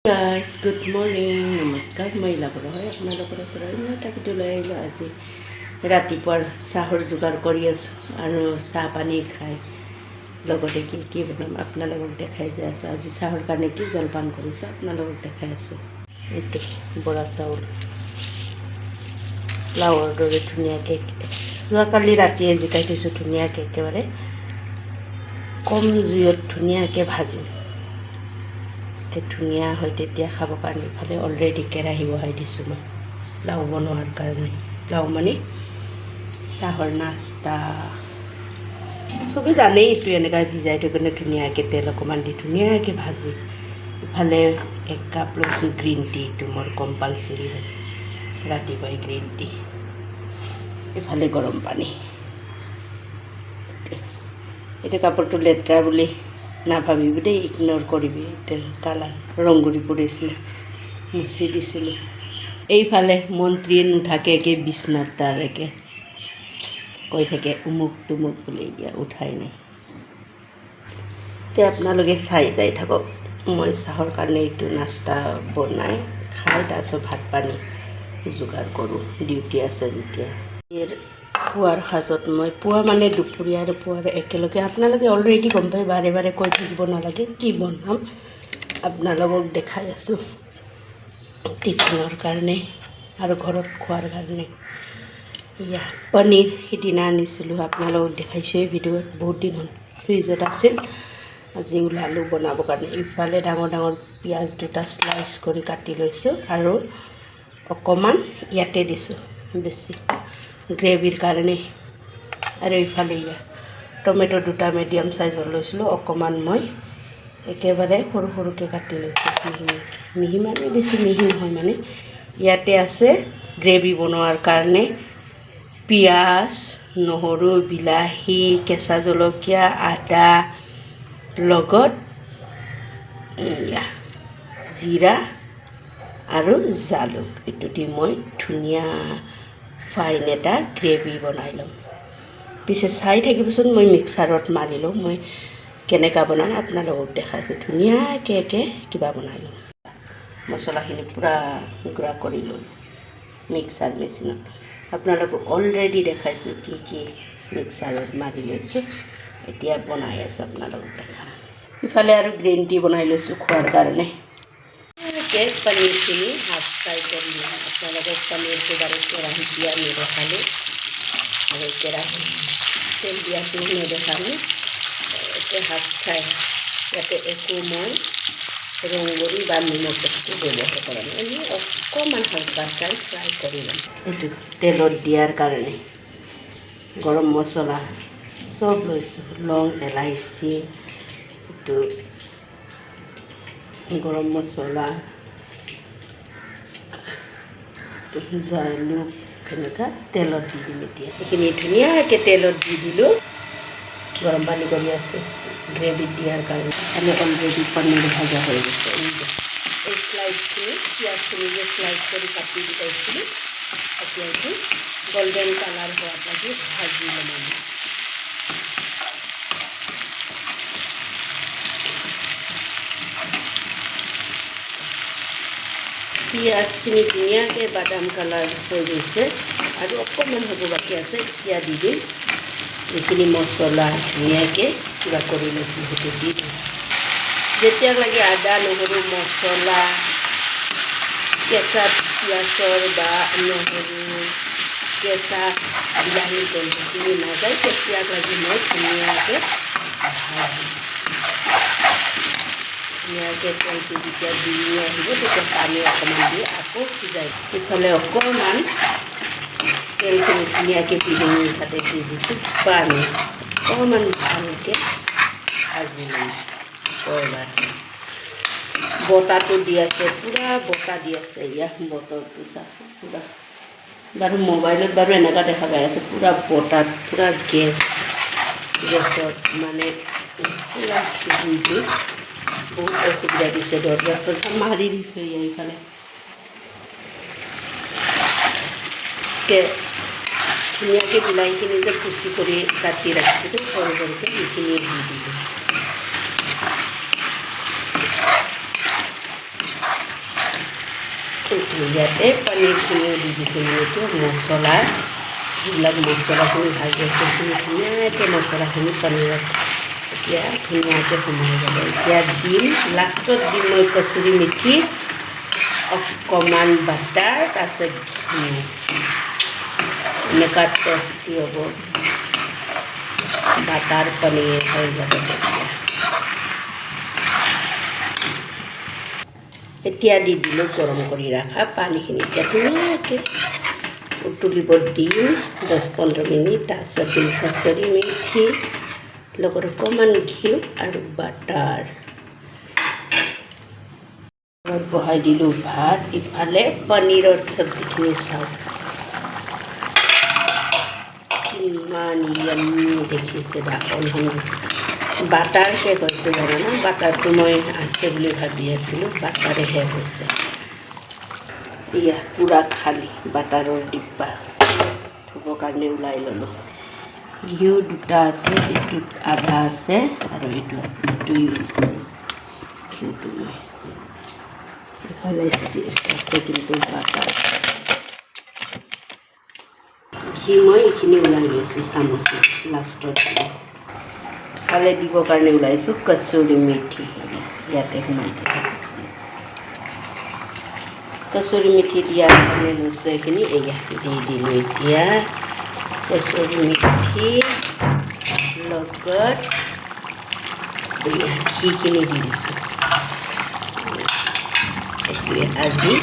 Guys good morning নমস্কাৰ মই ইলাপৰা হয় আপোনালোকৰ ওচৰত এটা ভিডিঅ' লৈ আহিলোঁ। আজি ৰাতিপুৱাৰ চাহৰ যোগাৰ কৰি আছোঁ আৰু চাহ পানী খাই লগতে কি বনাম আপোনালোকক দেখাই যাই আছোঁ। আজি চাহৰ কাৰণে কি জলপান কৰিছোঁ আপোনালোকক দেখাই আছোঁ। এইটো বৰা চাউল লাওৰ দৰে ধুনীয়াকৈ যোৱাকালি ৰাতিয়ে জিকাই থৈছোঁ। ধুনীয়াকৈ একেবাৰে কম জুইত ধুনীয়াকৈ ভাজিম, ধুনীয়া হয় তেতিয়া খাবৰ কাৰণে। ইফালে অলৰেডি কেৰাহী বহাই দিছোঁ মই লাও বনোৱাৰ কাৰণে। লাও মানে চাহৰ নাস্তা চবেই জানেই, এইটো এনেকৈ ভিজাই থৈ কিনে ধুনীয়াকৈ তেল অকণমান দি ধুনীয়াকৈ ভাজি। ইফালে 1 কাপ লৈছোঁ গ্ৰীণ টি, এইটো মোৰ কম্পালচৰি হয় ৰাতিপুৱাই গ্ৰীণ টি। ইফালে গৰম পানী। এতিয়া কাপোৰটো লেতেৰা বুলি নাভাবিবি দেই, ইগন'ৰ কৰিবি। এতিয়া কালাৰ ৰংগুৰি পৰিছিলে, মুচি দিছিলোঁ। এইফালে মন্ত্ৰীয়ে নুঠাকে একে বিচনাত তাৰ একে কৈ থাকে উমুক তুমুক বুলি, এতিয়া উঠাই নাই। এতিয়া আপোনালোকে চাই যাই থাকক। মই চাহৰ কাৰণে এইটো নাস্তা বনাই খাই তাৰপিছত ভাত পানী যোগাৰ কৰোঁ, ডিউটি আছে যেতিয়া। পুৱাৰ সাজত মই পুৱা মানে দুপৰীয়া আৰু পুৱাৰ একেলগে আপোনালোকে অলৰেডি গম পাই, বাৰে বাৰে কৈ থাকিব নালাগে। কি বনাম আপোনালোকক দেখাই আছোঁ, টিফিনৰ কাৰণে আৰু ঘৰত খোৱাৰ কাৰণে। ইয়া পনীৰ সিদিনা আনিছিলোঁ, আপোনালোকক দেখাইছোঁ এই ভিডিঅ'ত। বহুত দিন হ'ল ফ্ৰিজত আছিল, আজি ওলালোঁ বনাবৰ কাৰণে। ইফালে ডাঙৰ ডাঙৰ পিঁয়াজ দুটা স্লাইচ কৰি কাটি লৈছোঁ আৰু অকণমান ইয়াতে দিছোঁ বেছি গ্ৰেভিৰ কাৰণে। আৰু ইফালে টমেটো দুটা মিডিয়াম চাইজৰ লৈছিলোঁ, অকণমান মই একেবাৰে সৰু সৰুকৈ কাটি লৈছোঁ মিহি মানে বেছি মিহি নহয় মানে। ইয়াতে আছে গ্ৰেভি বনোৱাৰ কাৰণে পিঁয়াজ, নহৰু, বিলাহী, কেঁচা জলকীয়া, আদা, লগত জিৰা আৰু জালুক। এইটো দি মই ধুনীয়া ফাইন এটা গ্ৰেভি বনাই ল'ম। পিছে চাই থাকিবচোন, মই মিক্সাৰত মাৰি লওঁ, মই কেনেকৈ বনাম আপোনালোকক দেখাইছোঁ। ধুনীয়াকৈ একে কিবা বনাই ল'ম। মছলাখিনি পূৰা গুড়া কৰি ল'লোঁ মিক্সাৰ মেচিনত। আপোনালোকক অলৰেডি দেখাইছোঁ কি মিক্সাৰত মাৰি লৈছোঁ। এতিয়া বনাই আছোঁ, আপোনালোকক দেখাম। ইফালে আৰু গ্ৰীণ টি বনাই লৈছোঁ খোৱাৰ কাৰণে। পনীৰখিনি হাফ ফ্ৰাই কৰি ল'ম। আপোনালোকক পনীৰটো বাৰু কেৰাহীত দিয়া নেদেখালোঁ আৰু কেৰাহী তেল দিয়াটো নেদেখালোঁ। এতিয়া হাফ ফ্ৰাই, ইয়াতে একো মই ৰংগুৰি বা নিমখ একো ব্যৱহাৰ কৰা নাই, এনেই অকণমান হালকা ফ্ৰাই কৰি ল'ম। এইটো তেলত দিয়াৰ কাৰণে গৰম মছলা চব লৈছোঁ, লং, এলাইচি, এইটো গৰম মছলা, জালুক, এনেকুৱা তেলত দি দিম। এতিয়া এইখিনি ধুনীয়াকৈ তেলত দি দিলোঁ। গৰম পানী কৰি আছোঁ গ্ৰেভিত দিয়াৰ কাৰণে। আমি অলৰেডি পনীৰ ভাজা হৈ গৈছে। এই স্লাইচখিনি পিঁয়াজখিনি যে স্লাইচ কৰি কাটি দিছিলোঁ, এতিয়া এইটো গল্ডেন কালাৰ হোৱালৈকে ভাজি ল'ম আমি। পিঁয়াজখিনি ধুনীয়াকৈ বাদাম কালাৰ হৈ গৈছে আৰু অকণমান হ'ব বাকী আছে। এতিয়া দি দিম এইখিনি মছলা ধুনীয়াকৈ কিবা কৰি লৈছোঁ, সেইটো দি দিম। যেতিয়ালৈকে আদা, নহৰু, মছলা, কেঁচা পিঁয়াজৰ বা নহৰু, কেঁচা বিলাহীৰ গোন্ধখিনি নাযায়, তেতিয়ালৈকে মই ধুনীয়াকৈ ভাজিম। ধুনীয়াকৈ তেলটো যেতিয়া দিঙি আহিব, তেতিয়া পানী অকণমান দি আকৌ সিজাই। ইফালে অকণমান তেলখিনি ধুনীয়াকৈ পিহিঙি তাতে দি দিছোঁ পানী, অকণমান ভালকৈ ভাজি ল'ম। এবাৰ বতাহটো দি আছে, পূৰা বতাহ দি আছে। বতৰটো চাহ পূৰা বাৰু মোবাইলত বাৰু এনেকুৱা দেখা পাই আছে, পূৰা বতাহ, পূৰা গেছত মানে পূৰা জুইটো বহুত অসুবিধা দিছে। দৰজা চৰজা মাৰি দিছোঁ। এইফালে ধুনীয়াকৈ বিলাহীখিনি যে কুচি কৰি কাটি ৰাখিছিলোঁ সৰু সৰুকৈ, সেইখিনি দি দিলোঁ। ইয়াতে পনীৰখিনিও দি দিছোঁ মানে এতিয়া মছলা যিবিলাক মছলাখিনি ভাজি আছে সেইখিনি ধুনীয়াকৈ মছলাখিনি পনীৰত এতিয়া ধুনীয়াকৈ সোমাই যাব এতিয়া দিম লাষ্টত দিম মই কচুৰি মেথি অকণমান বাটাৰ তাৰপিছত ঘিউ এনেকুৱা টেষ্টি হ'ব বাটাৰ পনীৰ হৈ যাব এতিয়া দি দিলোঁ গৰম কৰি ৰখা পানীখিনি এতিয়া ধুনীয়াকৈ উতলিব দিম 10-15 মিনিট তাৰপিছত দিম কচুৰি মেথি লগত অকণমান ঘিউ আৰু বাটাৰ বহাই দিলোঁ ভাত ইফালে পনীৰৰ চব্জিখিনি চাওক কিমান ইয়াম্মি দেখিছে বাটাৰ শেষ হৈছে জানানে বাটাৰটো মই আছে বুলি ভাবি আছিলোঁ বাটাৰে শেষ হৈছে এয়া পূৰা খালী বাটাৰৰ ডিব্বা থ'বৰ কাৰণে ওলাই ল'লোঁ ঘিউ দুটা আছে এইটোত আধা আছে আৰু এইটো আছে এইটো ইউজ কৰোঁ ঘিউটো মই ইফালে আছে কিন্তু বাটাৰ ঘি মই এইখিনি ওলাই লৈছোঁ চামুচে লাষ্টত খালে দিবৰ কাৰণে ওলাইছোঁ কচুৰি মেথি ইয়াতে সোমাই দিছোঁ কচুৰি মেথি দিয়াৰ কাৰণে লৈছোঁ এইখিনি এয়া দি দিলোঁ এতিয়া কচুৰি মেথি লগত ঘিখিনি দি দিছোঁ এইটোৱে আজি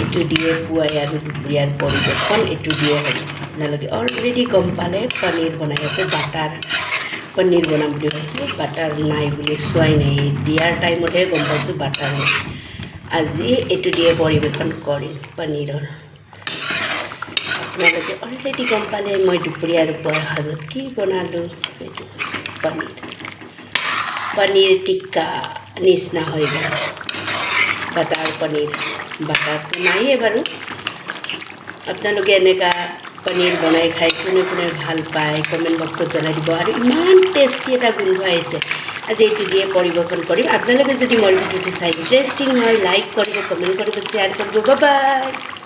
এইটো দিয়ে পুৱাই আৰু দুপৰীয়াৰ পৰিৱেশন এইটো দিয়ে হ'ব আপোনালোকে অলৰেডি গম পালে পনীৰ বনাই আছোঁ বাটাৰ পনীৰ বনাম বুলি ভাবিছিলোঁ বাটাৰ নাই বুলি চোৱাই নাই দিয়াৰ টাইমতহে গম পাইছোঁ বাটাৰ নাই আজি এইটো দিয়ে পৰিৱেশন কৰিম পনীৰৰ আপোনালোকে অলৰেডি গম পালে মই দুপৰীয়া আৰু পুৱাৰ সাজত কি বনালোঁ এইটো পনীৰ টিক্কা নিচিনা হৈ গ'ল বাটাৰ পনীৰ বাটাৰটো নাইয়ে বাৰু আপোনালোকে এনেকুৱা পনীৰ বনাই খাই কোনে কোনে ভাল পায় কমেণ্ট বক্সত জনাই দিব আৰু ইমান টেষ্টি এটা গোন্ধ আহিছে আজি এইটো দিয়ে পৰিৱেশন কৰিম আপোনালোকে যদি মোৰ ভিডিঅ'টো চাই ইণ্টাৰেষ্টিং হয় লাইক কৰিব কমেণ্ট কৰিব শ্বেয়াৰ কৰিব বাই বাই